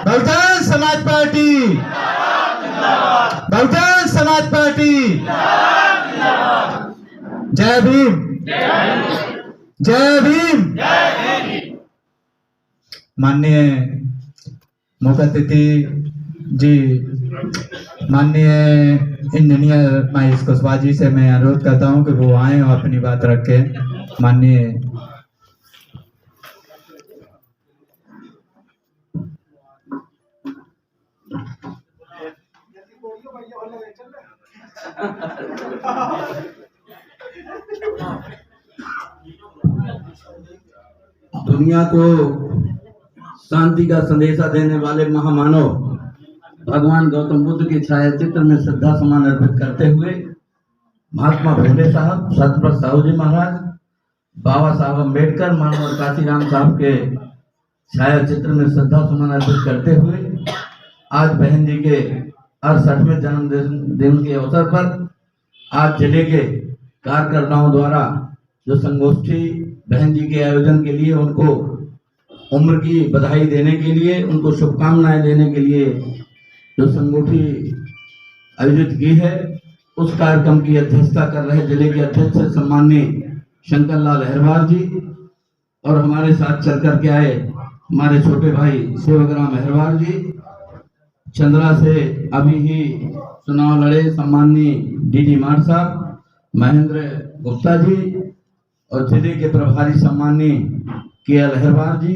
Bahujan Samaj party, Bahujan Samaj party. जय भीम, जय भीम। माननीय मुख्य अतिथि जी, माननीय इंजीनियर महेश कुशवाहा जी से मैं अनुरोध करता हूं कि वो आए और अपनी बात रखें। माननीय दुनिया को शांति का संदेशा देने वाले महामानव भगवान गौतम बुद्ध के छायाचित्र में श्रद्धा सुमन अर्पित करते हुए महात्मा फुले साहब, सतपाल साहू जी महाराज, बाबा साहब अम्बेडकर, मानव काशीराम साहब के छायाचित्र में श्रद्धा सुमन अर्पित करते हुए आज बहन जी के 68वें जन्मदिन के अवसर पर आज जिले के कार्यकर्ताओं द्वारा जो संगोष्ठी बहन जी के आयोजन के लिए उनको उम्र की बधाई देने के लिए, उनको शुभकामनाएं देने के लिए जो संगोष्ठी आयोजित की है, उस कार्यक्रम की अध्यक्षता कर रहे जिले के अध्यक्ष सम्माननीय शंकर लाल अहरवार जी और हमारे साथ चल कर के आए हमारे छोटे भाई सेवकराम अहरवार जी, चंद्रा से अभी ही चुनाव लड़े सम्माननीय डीडी मार साहब, महेंद्र गुप्ता जी और जिले के प्रभारी सम्माननीय केएल अहरवार जी,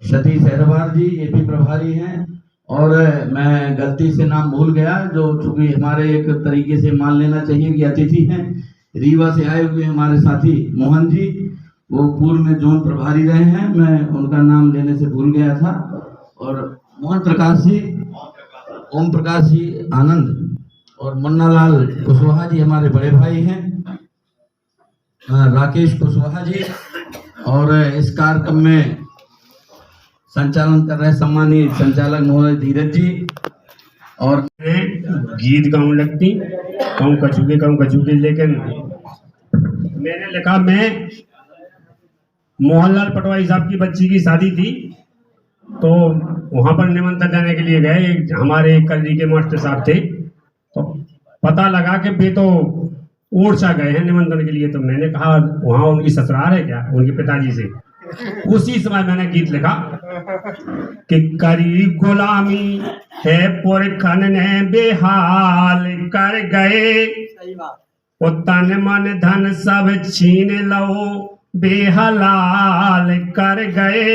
सतीश अहरवार जी, ये भी प्रभारी हैं। और मैं गलती से नाम भूल गया, जो चूंकि हमारे एक तरीके से मान लेना चाहिए कि अतिथि हैं, रीवा से आए हुए हमारे साथी मोहन जी, वो पूर्व में जोन प्रभारी रहे हैं, मैं उनका नाम लेने से भूल गया था। और मोहन प्रकाश जी, ओम प्रकाश जी आनंद और मुन्नालाल कुशवाहा जी हमारे बड़े भाई हैं, राकेश कुशवाहा जी, और इस कार्यक्रम में संचालन कर रहे सम्मानित संचालक महोदय धीरज जी। और गीत गाऊं लगती कहूँ कछुके, लेकिन मैंने लिखा, मैं मोहनलाल पटवारी साहब की बच्ची की शादी थी, तो वहां पर निमंत्रण देने के लिए गए। हमारे कल के मास्टर साहब थे, तो पता लगा कि वे तो ओरछा गए हैं निमंत्रण के लिए। तो मैंने कहा वहां उनकी ससुराल है क्या, उनके पिताजी से। उसी समय मैंने गीत लिखा कि करी गुलामी है पुरखन ने बेहाल कर गए, तन मन धन सब छीन लो बेहलाल कर गए,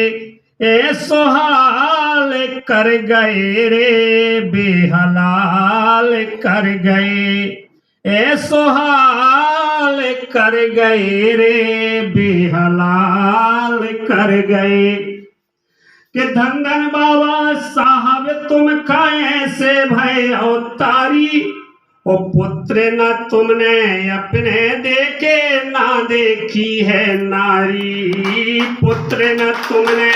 ए सोहाल कर गए रे बेहलाल कर गए, ए सोहाल कर गए रे बेहलाल कर गए। कि धन धन बाबा साहब तुम खाए से भय अवतारी, ओ पुत्र न तुमने अपने देखे ना देखी है नारी, पुत्र न तुमने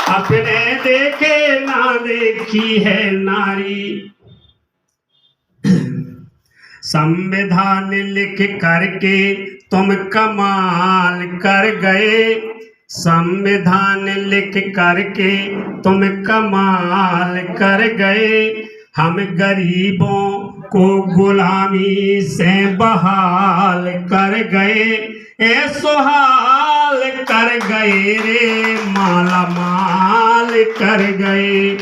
अपने देखे ना देखी है नारी। संविधान लिख करके तुम कमाल कर गए, संविधान लिख करके तुम कमाल कर गए, हम गरीबों को गुलामी से बहाल कर गए, ए सुहाल कर गए रे माला माल कर गए,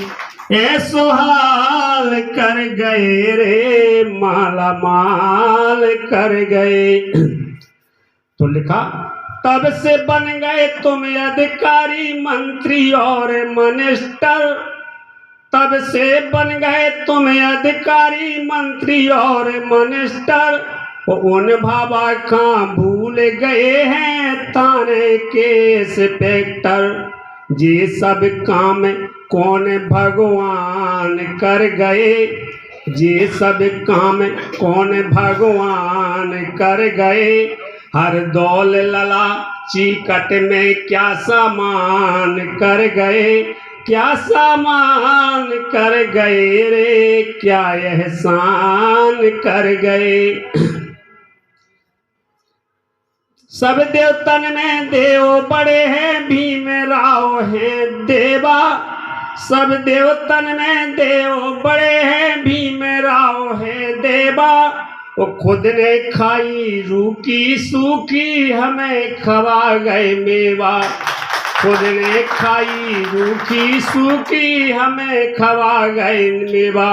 ए सुहाल कर गए रे माला माल कर गए। तो लिखा, तब से बन गए तुम अधिकारी मंत्री और मिनिस्टर, तब से बन गए तुम अधिकारी मंत्री और मिनिस्टर, उन बाबा कहाँ भूल गए हैं थाने के इंस्पेक्टर, ये सब काम कौन भगवान कर गए, ये सब काम कौन भगवान कर गए, हर दौल लला चीकट में क्या सामान कर गए, क्या सामान कर गए रे क्या एहसान कर गए। सब देवतन में देव बड़े हैं, भीम राव हैं देवा, सब देवतन में देव बड़े हैं, भीम राव है देवा। वो खुद ने खाई रूखी सूखी, हमें खवा गए मेवा। खुद ने खाई रूखी सूखी, हमें खवा गए मेवा।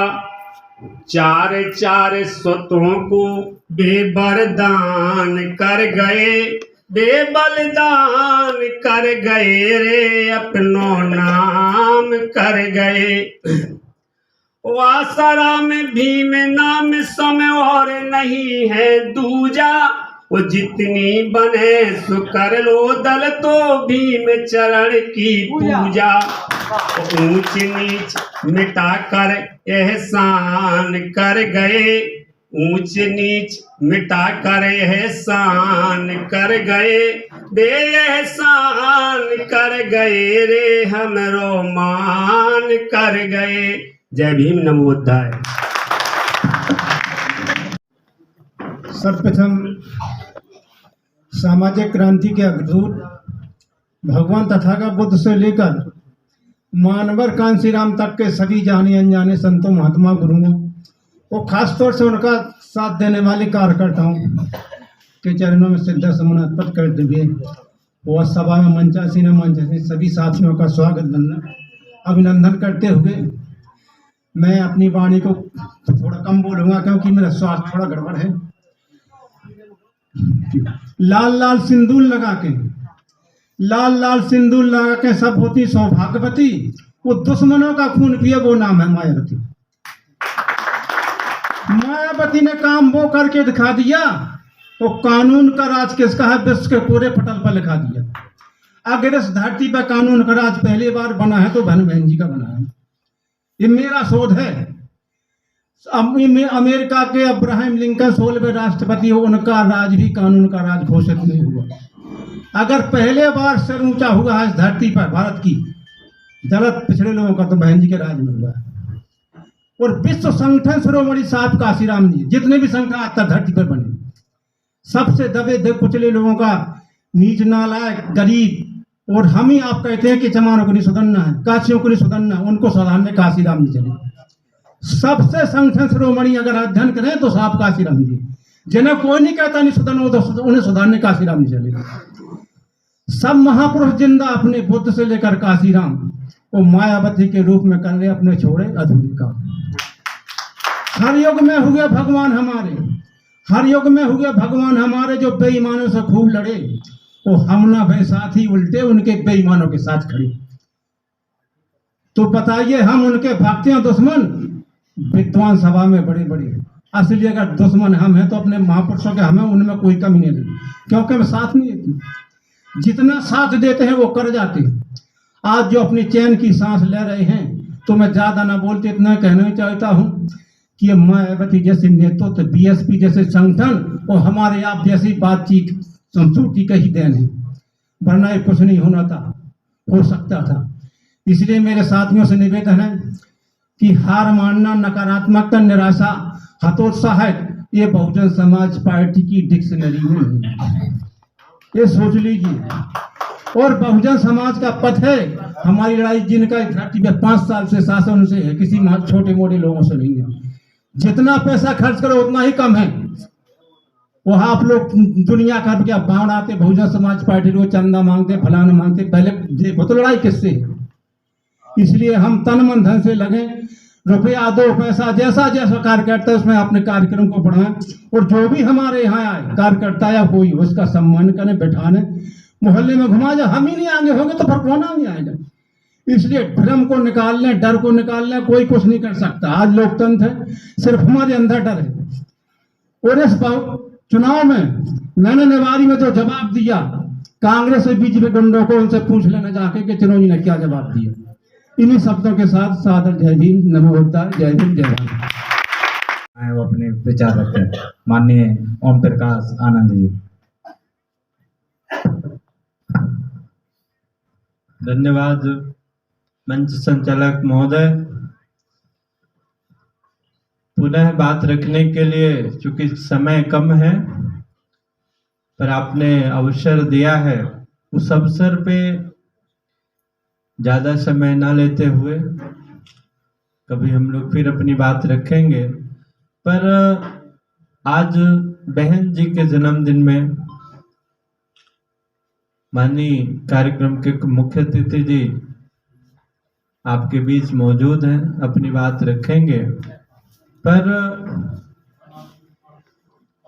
चार चार स्वतों को बेबरदान कर गए, बेबलिदान कर गए रे, अपनो नाम कर गए। वासराम भीम नाम समय और नहीं है दूजा। वो जितनी बने सो कर लो दल, तो भीम चरण की पूजा। ऊंच नीच मिटा कर एहसान कर गए, ऊंच नीच मिटा कर एहसान कर गए, बेएहसान कर गए रे, हमरो मान कर गए। जय भीम, नमो बुद्धाय। सर्वप्रथम सामाजिक क्रांति के अग्रदूत भगवान तथागत बुद्ध से लेकर मानवर कांसीराम तक के सभी जाने अनजाने संतों, महात्मा, गुरुओं और खासतौर से उनका साथ देने वाले कार्यकर्ताओं के चरणों में सिद्धा समन अर्पित करते हुए और सभा में मंचासीन मंचासीन सभी साथियों का स्वागत करना अभिनंदन करते हुए मैं अपनी वाणी को थोड़ा कम बोलूँगा क्योंकि मेरा स्वास्थ्य थोड़ा गड़बड़ है। लाल लाल सिंदूर लगा के, लाल लाल सिंदूर लगा के सब होती सौभाग्यवती, वो दुश्मनों का खून पिए वो नाम है मायावती। मायावती ने काम वो करके दिखा दिया, वो कानून का राज किसका है विश्व के पूरे पटल पर लिखा दिया। अगर इस धरती पर कानून का राज पहली बार बना है तो बहन बहन जी का बना है। ये मेरा शोध है। अमेरिका के अब्राहम लिंकन 16वें राष्ट्रपति हो, उनका राज भी कानून का राज घोषित नहीं हुआ। अगर पहले बार सिर ऊंचा हुआ है इस धरती पर भारत की दलित पिछड़े लोगों का तो बहन जी के राज में हुआ है। और विश्व संगठन शिरोमणि साहब काशीराम जी, जितने भी संगठन आज तक धरती पर बने, सबसे दबे कुचले लोगों का, नीच नालायक गरीब, और हम ही आप कहते हैं कि चमारों को नहीं सुधरना है, काशियों को नहीं सुधरना, उनको सुधारने काशीराम नहीं चले। सबसे संगठन शिरोमणि अगर अध्ययन करें तो साहब काशीराम जी, जिन्हें कोई नहीं कहता नहीं सुधरना, तो उन्हें सुधारने काशीराम नहीं चले। सब महापुरुष जिंदा अपने बुद्ध से लेकर काशीराम वो मायावती के रूप में कर रहे अपने छोड़े अधूरे काम। हर युग में हुए भगवान हमारे, हर युग में हुए भगवान हमारे, जो बेईमानों से खूब लड़े, वो हम ना भय साथी उल्टे उनके बेईमानों के साथ खड़े। तो बताइए हम उनके भक्त हैं दुश्मन? विद्वान सभा में बड़े बड़े, असली अगर दुश्मन हम हैं तो अपने महापुरुषों के हमें उनमें कोई कमी नहीं लगी, क्योंकि हम साथ नहीं देते। जितना साथ देते हैं वो कर जाते हैं। आज जो अपनी चैन की सांस ले रहे हैं, तो मैं ज्यादा ना बोलते इतना कहना चाहता हूँ कि मायावती जैसे नेतृत्व, बीएसपी जैसे संगठन और हमारे आप जैसी बातचीत संस्कृति का ही देन है, वरना ये कुछ नहीं होना था, हो सकता था। इसलिए मेरे साथियों से निवेदन है कि हार मानना, नकारात्मकता, निराशा, हतोत्साहित, ये बहुजन समाज पार्टी की डिक्शनरी में है, ये सोच लीजिए। और बहुजन समाज का पथ है हमारी लड़ाई, जिनका धरती पे 5 साल से शासन से है, किसी छोटे मोटे लोगों से नहीं है। जितना पैसा खर्च करो उतना ही कम है। वो आप लोग दुनिया का क्या बाण आते, बहुजन समाज पार्टी को चंदा मांगते, फलाना मांगते, पहले देखो तो लड़ाई किससे। इसलिए हम तन मन धन से लगे, रुपया 2 पैसा जैसा जैसा कार्यकर्ता उसमें अपने कार्यक्रम को बढ़ाएं, और जो भी हमारे यहाँ आए कार्यकर्ता या कोई, उसका सम्मान करें, बैठाने, मोहल्ले में घुमा जाए। हम ही नहीं आगे होंगे तो फिर कौन आगे आएगा। इसलिए भ्रम को निकाल लें, डर को निकाल लें, कोई कुछ नहीं कर सकता। आज लोकतंत्र है, सिर्फ हमारे अंदर डर है। और इस चुनाव में मैंने निवारी में जो जवाब दिया कांग्रेस और बीजेपी गुंडों को, उनसे पूछ लेना जाके कि चिरंजी ने क्या जवाब दिया। इन्हीं शब्दों के साथ सादर जय भीम, नमो बुद्धाय, जय भीम, जय भारत। वो अपने विचार रखते हैं। माननीय ओम प्रकाश आनंद जी। धन्यवाद मंच संचालक महोदय, पुनः बात रखने के लिए। चूंकि समय कम है पर आपने अवसर दिया है, उस अवसर पे ज़्यादा समय ना लेते हुए कभी हम लोग फिर अपनी बात रखेंगे। पर आज बहन जी के जन्मदिन में माननीय कार्यक्रम के मुख्य अतिथि जी आपके बीच मौजूद हैं, अपनी बात रखेंगे। पर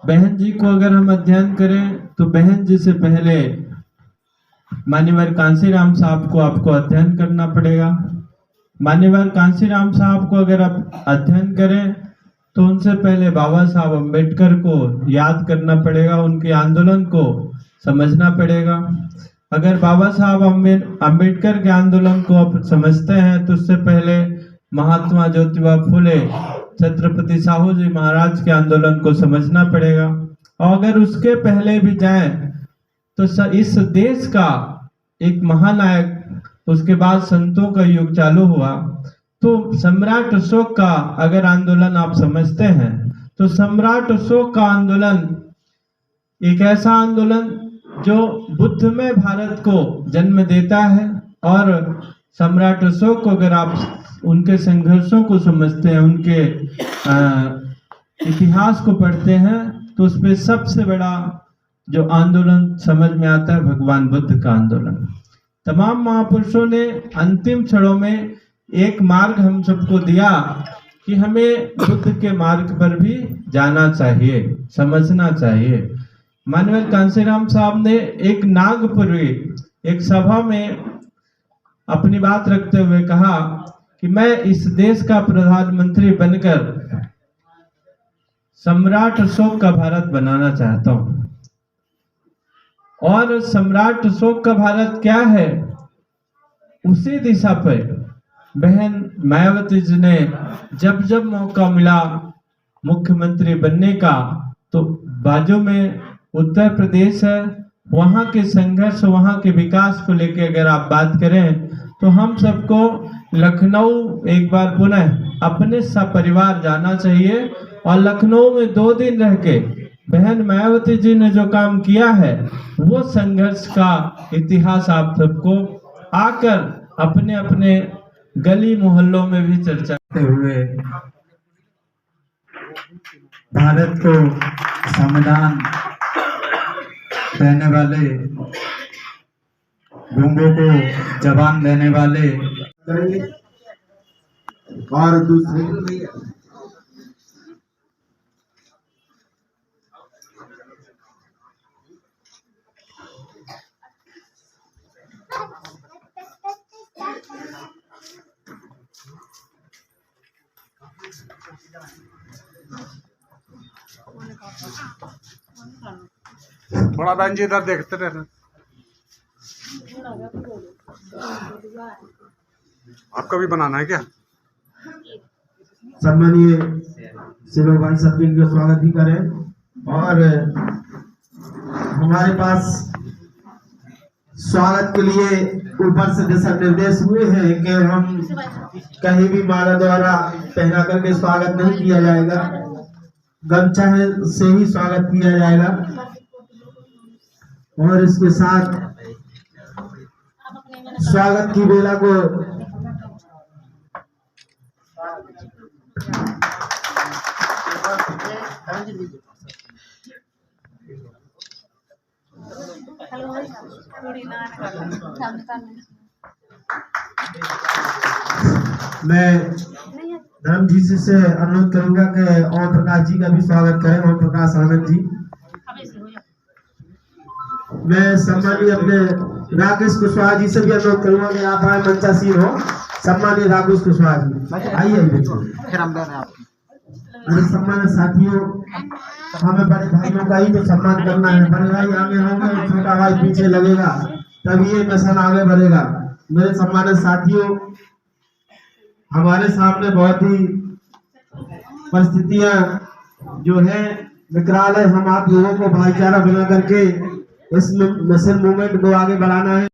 बहन जी को अगर हम अध्ययन करें तो बहन जी से पहले मान्यवर कांसीराम साहब को आपको अध्ययन करना पड़ेगा। मान्यवर कांसीराम साहब को अगर आप अध्ययन करें तो उनसे पहले बाबा साहब अम्बेडकर को याद करना पड़ेगा, उनके आंदोलन को समझना पड़ेगा। अगर बाबा साहब अम्बेडकर के आंदोलन को आप समझते हैं तो उससे पहले महात्मा ज्योतिबा फुले, छत्रपति साहू जी महाराज के आंदोलन को समझना पड़ेगा। और अगर उसके पहले भी जाएं तो इस देश का एक महानायक, उसके बाद संतों का युग चालू हुआ, तो सम्राट अशोक का अगर आंदोलन आप समझते हैं तो सम्राट अशोक का आंदोलन एक ऐसा आंदोलन जो बुद्धमय भारत को जन्म देता है। और सम्राट अशोक को अगर आप उनके संघर्षों को समझते हैं, उनके इतिहास को पढ़ते हैं तो उसमें सबसे बड़ा जो आंदोलन समझ में आता है भगवान बुद्ध का आंदोलन। तमाम महापुरुषों ने अंतिम क्षणों में एक मार्ग हम सबको दिया कि हमें बुद्ध के मार्ग पर भी जाना चाहिए, समझना चाहिए। मान्यवर कांसीराम साहब ने एक नागपुरी एक सभा में अपनी बात रखते हुए कहा कि मैं इस देश का प्रधानमंत्री बनकर सम्राट अशोक का भारत बनाना चाहता हूं। और सम्राट अशोक का भारत क्या है, उसी दिशा पर बहन मायावती जी ने जब जब मौका मिला मुख्यमंत्री बनने का, तो बाजू में उत्तर प्रदेश है, वहां के संघर्ष, वहां के विकास को लेकर अगर आप बात करें तो हम सबको लखनऊ एक बार पुनः अपने सपरिवार जाना चाहिए। और लखनऊ में 2 दिन रह के बहन मायावती जी ने जो काम किया है वो संघर्ष का इतिहास आप सबको आकर अपने अपने गली मोहल्लों में भी चर्चा करते हुए भारत को संविधान देने वाले, गूंगों को जबान देने वाले और दूसरे थोड़ा बहन जी इधर देखते रहना। आपका भी बनाना है क्या? सम्मानीय सेवा भाई सब का स्वागत भी करें। और हमारे पास स्वागत के लिए ऊपर से दिशा निर्देश हुए हैं कि हम कहीं भी माला द्वारा पहना करके स्वागत नहीं किया जाएगा, गमछा से ही स्वागत किया जाएगा। और इसके साथ स्वागत की बेला को मैं धर्म जी से अनुरोध करूंगा कि ओम प्रकाश जी का भी स्वागत करें। ओम प्रकाश आनंद जी। मैं सम्मानीय अपने राकेश कुशवाहा जी से भी अनुरोध करूंगा कि आप आए, मंचासीन हो। सम्मानीय राकेश कुशवाहा जी आइए। अरे सम्मानित साथियों, हमें बड़े भाइयों का ही तो सम्मान करना है। बड़े भाई आगे होंगे, छोटा भाई पीछे लगेगा, तभी ये मिशन आगे बढ़ेगा। मेरे सम्मानित साथियों, हमारे सामने बहुत ही परिस्थितियां जो है विकराल है। हम आप लोगों को भाईचारा बना करके इस मिशन मूवमेंट को आगे बढ़ाना है।